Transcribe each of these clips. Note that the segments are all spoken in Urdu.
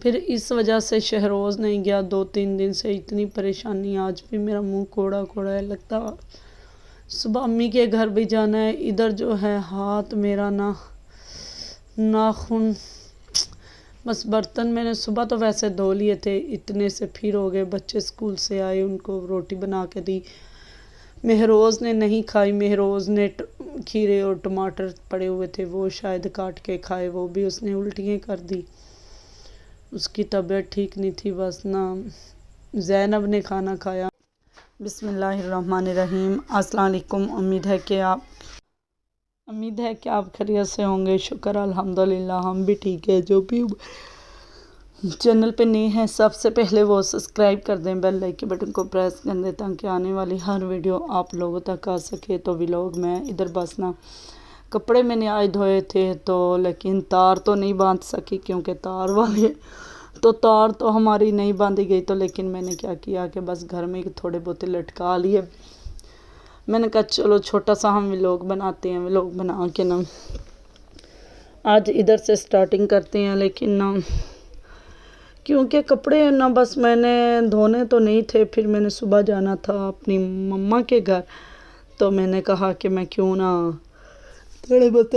پھر اس وجہ سے شہروز نہیں گیا 2-3 دن سے، اتنی پریشانی، آج بھی میرا منہ کوڑا کوڑا ہے لگتا۔ صبح امی کے گھر بھی جانا ہے، ادھر جو ہے ہاتھ میرا ناخن، بس برتن میں نے صبح تو ویسے دھو لیے تھے، اتنے سے پھر ہو گئے۔ بچے اسکول سے آئے، ان کو روٹی بنا کے دی، مہروز نے نہیں کھائی، مہروز نے کھیرے اور ٹماٹر پڑے ہوئے تھے وہ شاید کاٹ کے کھائے، وہ بھی اس نے الٹیاں کر دی، اس کی طبیعت ٹھیک نہیں تھی بس نا۔ زینب نے کھانا کھایا۔ بسم اللہ الرحمن الرحیم۔ السلام علیکم۔ امید ہے کہ آپ خیریت سے ہوں گے۔ شکر الحمدللہ ہم بھی ٹھیک ہے۔ جو بھی چینل پہ نئے ہیں سب سے پہلے وہ سبسکرائب کر دیں، بیل آئیکن بٹن کو پریس کر دیں تاکہ آنے والی ہر ویڈیو آپ لوگوں تک آ سکے۔ تو ولاگ میں ادھر بس نا کپڑے میں نے آج دھوئے تھے تو لیکن تار تو نہیں باندھ سکی کیونکہ تار تو ہماری نہیں باندھی گئی، تو لیکن میں نے کیا کیا کہ بس گھر میں تھوڑے بہت لٹکا لیے۔ میں نے کہا چلو چھوٹا سا ہم ولاگ بناتے ہیں، ولاگ بنا کے نا آج ادھر سے سٹارٹنگ کرتے ہیں، لیکن نا کیونکہ کپڑے نا بس میں نے دھونے تو نہیں تھے، پھر میں نے صبح جانا تھا اپنی مما کے گھر، تو میں نے کہا کہ میں کیوں نہ تھوڑے بہت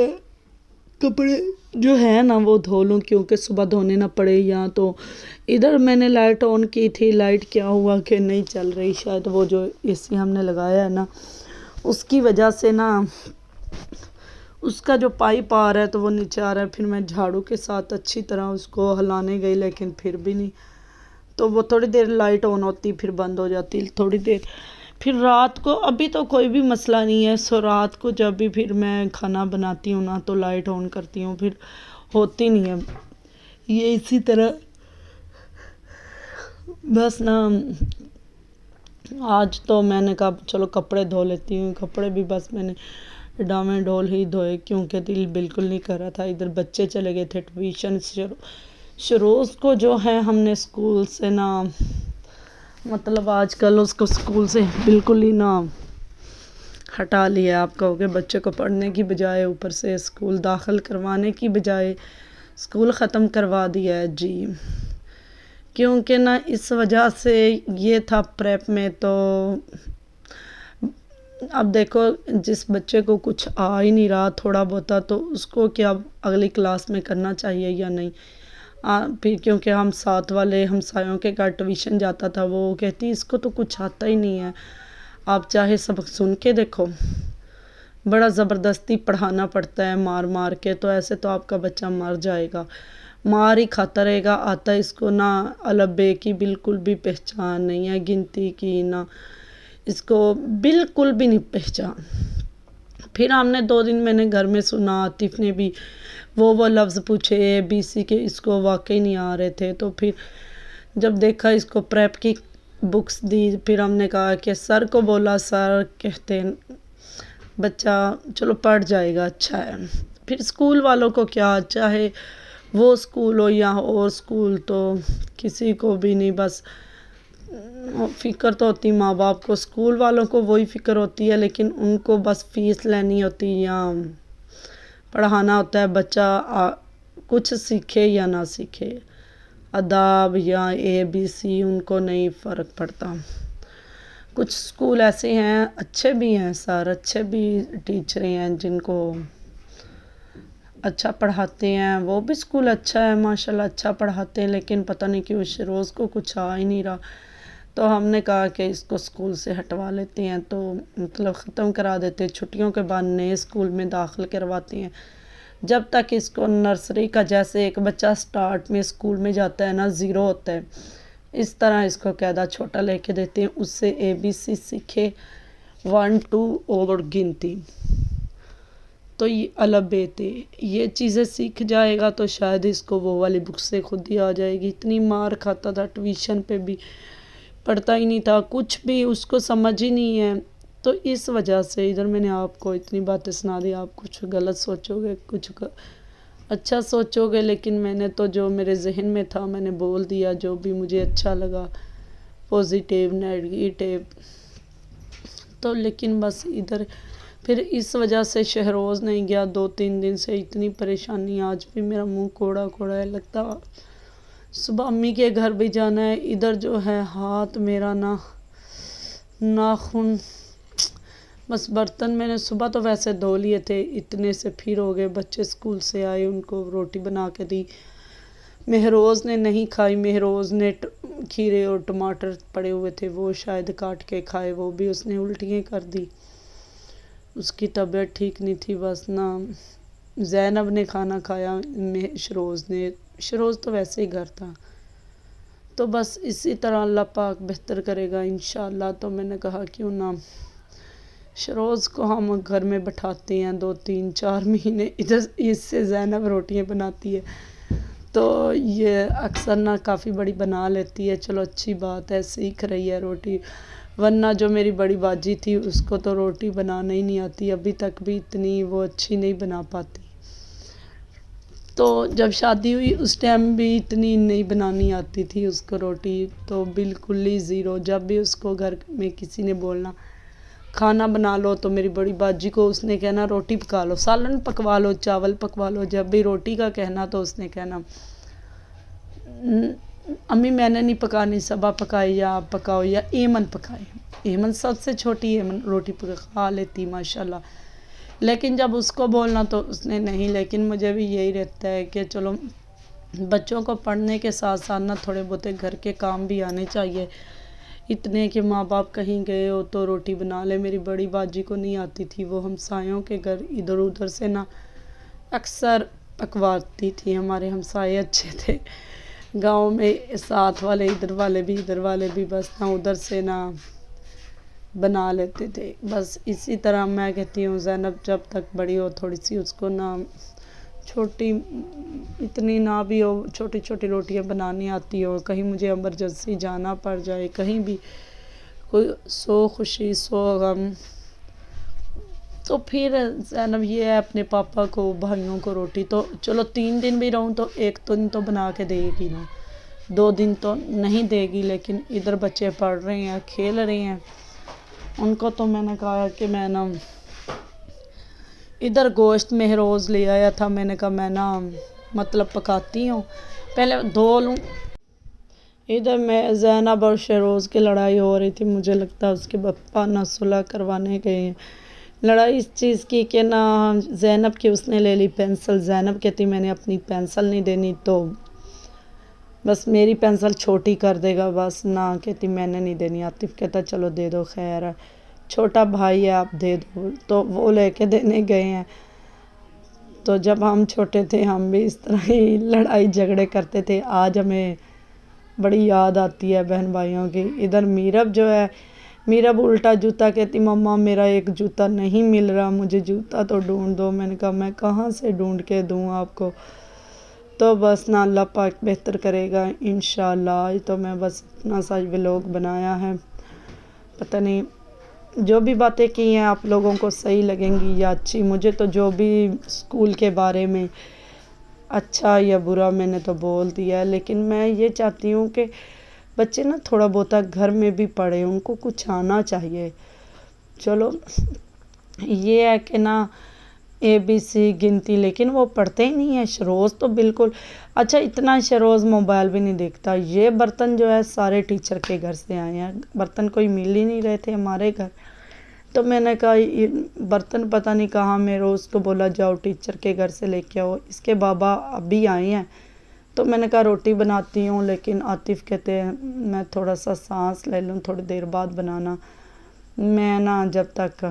کپڑے جو ہے نا وہ دھو لوں، کیونکہ صبح دھونے نہ پڑے۔ یا تو ادھر میں نے لائٹ آن کی تھی، لائٹ کیا ہوا کہ نہیں چل رہی، شاید وہ جو اے سی ہم نے لگایا ہے نا اس کی وجہ سے نا اس کا جو پائپ آ رہا ہے تو وہ نیچے آ رہا ہے۔ پھر میں جھاڑو کے ساتھ اچھی طرح اس کو ہلانے گئی لیکن پھر بھی نہیں، تو وہ تھوڑی دیر لائٹ آن ہوتی پھر بند ہو جاتی تھوڑی دیر، پھر رات کو ابھی تو کوئی بھی مسئلہ نہیں ہے، سو رات کو جب بھی پھر میں کھانا بناتی ہوں نا تو لائٹ آن کرتی ہوں، پھر ہوتی نہیں ہے یہ اسی طرح۔ بس نا آج تو میں نے کہا چلو کپڑے دھو لیتی ہوں، کپڑے بھی بس میں نے ڈاویں ڈول ہی دھوئے کیونکہ دل بالکل نہیں کر رہا تھا۔ ادھر بچے چلے گئے تھے ٹیوشن، شروز کو جو ہے ہم نے اسکول سے نا مطلب آج کل اس کو اسکول سے بالکل ہی نا ہٹا لیا، آپ کہو گے بچے کو پڑھنے کی بجائے اوپر سے اسکول داخل کروانے کی بجائے اسکول ختم کروا دیا ہے جی، کیونکہ نا اس وجہ سے یہ تھا پریپ میں۔ تو اب دیکھو جس بچے کو کچھ آ ہی نہیں رہا تھوڑا بہت تو اس کو کیا اگلی کلاس میں کرنا چاہیے یا نہیں، پھر کیونکہ ہم ساتھ والے ہمسایوں کے گھر ٹیوشن جاتا تھا، وہ کہتی اس کو تو کچھ آتا ہی نہیں ہے، آپ چاہے سبق سن کے دیکھو، بڑا زبردستی پڑھانا پڑتا ہے مار مار کے، تو ایسے تو آپ کا بچہ مر جائے گا، مار ہی کھاتا رہے گا۔ آتا اس کو نہ الف بے کی بالکل بھی پہچان نہیں ہے، گنتی کی نہ اس کو بالکل بھی نہیں پہچان۔ پھر ہم نے 2 دن میں نے گھر میں سنا، عاطف نے بھی وہ لفظ پوچھے اے بی سی کے، اس کو واقعی نہیں آ رہے تھے، تو پھر جب دیکھا اس کو پریپ کی بکس دی، پھر ہم نے کہا کہ سر کو بولا، سر کہتے ہیں بچہ چلو پڑھ جائے گا اچھا ہے۔ پھر اسکول والوں کو کیا، چاہے وہ اسکول ہو یا اور اسکول، تو کسی کو بھی نہیں بس فکر تو ہوتی ماں باپ کو، اسکول والوں کو وہی فکر ہوتی ہے، لیکن ان کو بس فیس لینی ہوتی یا پڑھانا ہوتا ہے، بچہ کچھ سیکھے یا نہ سیکھے، آداب یا اے بی سی ان کو نہیں فرق پڑتا۔ کچھ اسکول ایسے ہیں اچھے بھی ہیں، سر اچھے بھی ٹیچر ہیں جن کو اچھا پڑھاتے ہیں، وہ بھی اسکول اچھا ہے ماشاءاللہ اچھا پڑھاتے ہیں، لیکن پتہ نہیں کیوں شروز کو کچھ آ ہی نہیں رہا، تو ہم نے کہا کہ اس کو اسکول سے ہٹوا لیتے ہیں، تو مطلب ختم کرا دیتے، چھٹیوں کے بعد نئے اسکول میں داخل کرواتے ہیں، جب تک اس کو نرسری کا جیسے ایک بچہ سٹارٹ میں اسکول میں جاتا ہے نا 0 ہوتا ہے، اس طرح اس کو قاعدہ چھوٹا لے کے دیتے ہیں، اس سے اے بی سی سیکھے 1 2 اور گنتی، تو یہ الف بے تے یہ چیزیں سیکھ جائے گا تو شاید اس کو وہ والی بک سے خود ہی آ جائے گی۔ اتنی مار کھاتا تھا ٹیوشن پہ بھی، پڑھتا ہی نہیں تھا، کچھ بھی اس کو سمجھ ہی نہیں ہے، تو اس وجہ سے ادھر میں نے آپ کو اتنی باتیں سنا دی، آپ کچھ غلط سوچو گے کچھ اچھا سوچو گے، لیکن میں نے تو جو میرے ذہن میں تھا میں نے بول دیا، جو بھی مجھے اچھا لگا پازیٹیو نیگیٹیو، تو لیکن بس ادھر پھر اس وجہ سے شہروز نہیں گیا 2-3 دن سے، اتنی پریشانی، آج بھی میرا منہ کوڑا کوڑا ہے لگتا۔ صبح امی کے گھر بھی جانا ہے. ادھر جو ہے ہاتھ میرا ناخن، بس برتن میں نے صبح تو ویسے دھو لیے تھے، اتنے سے پھر ہو گئے. بچے اسکول سے آئے، ان کو روٹی بنا کے دی. مہروز نے نہیں کھائی. مہروز نے کھیرے اور ٹماٹر پڑے ہوئے تھے، وہ شاید کاٹ کے کھائے، وہ بھی اس نے الٹیاں کر دی. اس کی طبیعت ٹھیک نہیں تھی. بس نہ زینب نے کھانا کھایا، شروز تو ویسے ہی گھر تھا. تو بس اسی طرح اللہ پاک بہتر کرے گا انشاءاللہ. تو میں نے کہا کیوں نہ شروز کو ہم گھر میں بٹھاتے ہیں 2-3-4 مہینے، ادھر اس سے زینب روٹیاں بناتی ہے تو یہ اکثر نہ کافی بڑی بنا لیتی ہے. چلو اچھی بات ہے، سیکھ رہی ہے روٹی. ورنہ جو میری بڑی باجی تھی اس کو تو روٹی بنانا ہی نہیں آتی، ابھی تک بھی اتنی وہ اچھی نہیں بنا پاتی. تو جب شادی ہوئی اس ٹائم بھی اتنی نہیں بنانی آتی تھی اس کو روٹی، تو بالکل ہی زیرو. جب بھی اس کو گھر میں کسی نے بولنا کھانا بنا لو تو میری بڑی باجی کو اس نے کہنا روٹی پکا لو، سالن پکوا لو، چاول پکوا لو. جب بھی روٹی کا کہنا تو اس نے کہنا امی میں نے نہیں پکانی، صبا پکائے یا آپ پکاؤ یا ایمن پکائے. ایمن سب سے چھوٹی ایمن روٹی پکا لیتی ماشاءاللہ. لیکن جب اس کو بولنا تو اس نے نہیں. لیکن مجھے بھی یہی رہتا ہے کہ چلو بچوں کو پڑھنے کے ساتھ ساتھ نہ تھوڑے بہت گھر کے کام بھی آنے چاہیے. اتنے کہ ماں باپ کہیں گئے ہو تو روٹی بنا لے. میری بڑی باجی کو نہیں آتی تھی، وہ ہمسایوں کے گھر ادھر ادھر سے نہ اکثر پکواتی تھی. ہمارے ہمسائے اچھے تھے گاؤں میں، ساتھ والے ادھر والے بھی بس نہ ادھر سے نہ بنا لیتے تھے. بس اسی طرح میں کہتی ہوں زینب جب تک بڑی ہو تھوڑی سی اس کو نہ چھوٹی، اتنی نہ بھی ہو، چھوٹی چھوٹی روٹیاں بنانی آتی ہو. کہیں مجھے ایمرجنسی جانا پڑ جائے، کہیں بھی کوئی سو خوشی سو غم، تو پھر زینب یہ ہے اپنے پاپا کو بھائیوں کو روٹی تو چلو 3 دن بھی رہوں تو 1 دن تو بنا کے دے گی نا، 2 دن تو نہیں دے گی. لیکن ادھر بچے پڑھ رہے ہیں، کھیل رہے ہیں، ان کو تو میں نے کہا کہ میں نا ادھر گوشت مہروز لے آیا تھا، میں نے کہا میں نا مطلب پکاتی ہوں، پہلے دھو لوں. ادھر میں زینب اور شہروز کی لڑائی ہو رہی تھی. مجھے لگتا ہے اس کے پپا نہ صلح کروانے گئے ہیں. لڑائی اس چیز کی کہ نہ زینب کی اس نے لے لی پینسل. زینب کہتی میں نے اپنی پینسل نہیں دینی، تو بس میری پینسل چھوٹی کر دے گا. بس نہ کہتی میں نے نہیں دینی. عاطف کہتا چلو دے دو، خیر ہے، چھوٹا بھائی ہے آپ دے دو. تو وہ لے کے دینے گئے ہیں. تو جب ہم چھوٹے تھے ہم بھی اس طرح ہی لڑائی جھگڑے کرتے تھے. آج ہمیں بڑی یاد آتی ہے بہن بھائیوں کی. ادھر میرب جو ہے، میرب الٹا جوتا کہتی مما میرا ایک جوتا نہیں مل رہا، مجھے جوتا تو ڈھونڈ دو. میں نے کہا میں کہاں سے ڈھونڈ کے دوں آپ کو. تو بس نہ اللہ پاک بہتر کرے گا انشاءاللہ. تو میں بس اتنا سا ولاگ بنایا ہے، پتہ نہیں جو بھی باتیں کی ہیں آپ لوگوں کو صحیح لگیں گی یا اچھی. مجھے تو جو بھی اسکول کے بارے میں اچھا یا برا میں نے تو بول دیا ہے. لیکن میں یہ چاہتی ہوں کہ بچے نا تھوڑا بہت گھر میں بھی پڑھیں، ان کو کچھ آنا چاہیے. چلو یہ ہے کہ نا ABC گنتی، لیکن وہ پڑھتے ہی نہیں ہیں. شروز تو بالکل اچھا، اتنا شروز موبائل بھی نہیں دیکھتا. یہ برتن جو ہے سارے ٹیچر کے گھر سے آئے ہیں، برتن کوئی مل ہی نہیں رہے تھے ہمارے گھر. تو میں نے کہا یہ برتن پتہ نہیں کہاں. میں روز کو بولا جاؤ ٹیچر کے گھر سے لے کے آؤ. اس کے بابا ابھی آئے ہیں تو میں نے کہا روٹی بناتی ہوں. لیکن عاطف کہتے ہیں میں تھوڑا سا سانس لے لوں، تھوڑی دیر بعد بنانا. میں نا جب تک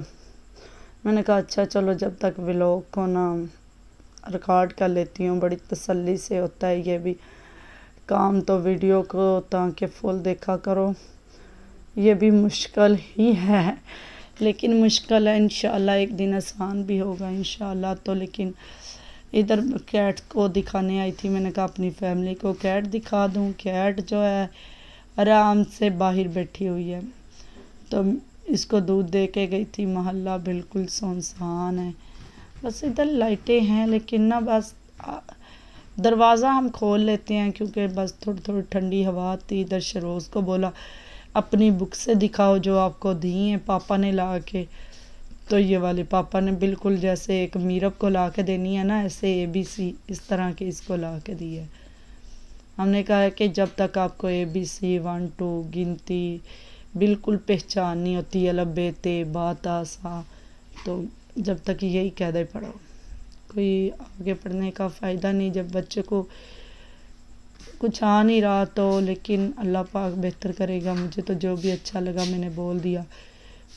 میں نے کہا اچھا چلو جب تک ولاگ کو نا ریکارڈ کر لیتی ہوں. بڑی تسلی سے ہوتا ہے یہ بھی کام، تو ویڈیو کو تاکہ فل دیکھا کرو. یہ بھی مشکل ہی ہے، لیکن مشکل ہے انشاءاللہ ایک دن آسان بھی ہوگا انشاءاللہ. تو لیکن ادھر کیٹ کو دکھانے آئی تھی. میں نے کہا اپنی فیملی کو کیٹ دکھا دوں. کیٹ جو ہے آرام سے باہر بیٹھی ہوئی ہے، تو اس کو دودھ دے کے گئی تھی. محلہ بالکل سنسان ہے، بس ادھر لائٹیں ہیں لیکن نا بس دروازہ ہم کھول لیتے ہیں کیونکہ بس تھوڑی تھوڑی ٹھنڈی ہوا آتی. ادھر شروز کو بولا اپنی بک سے دکھاؤ جو آپ کو دی ہیں پاپا نے لا کے. تو یہ والے پاپا نے بالکل جیسے ایک میرب کو لا کے دینی ہے نا، ایسے ABC اس طرح کی اس کو لا کے دی ہے. ہم نے کہا ہے کہ جب تک آپ کو ABC 1 2 گنتی بالکل پہچان نہیں ہوتی الب تے با تا سا، تو جب تک یہی قاعدے پڑھو، کوئی آگے پڑھنے کا فائدہ نہیں جب بچے کو کچھ آ نہیں رہا تو، لیکن اللہ پاک بہتر کرے گا. مجھے تو جو بھی اچھا لگا میں نے بول دیا.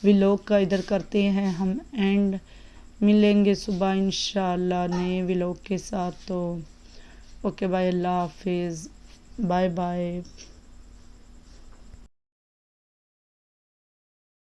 ولاگ کا ادھر کرتے ہیں ہم اینڈ، ملیں گے صبح انشاءاللہ نئے ولاگ کے ساتھ. تو اوکے بھائی، اللہ حافظ، بائے بائے.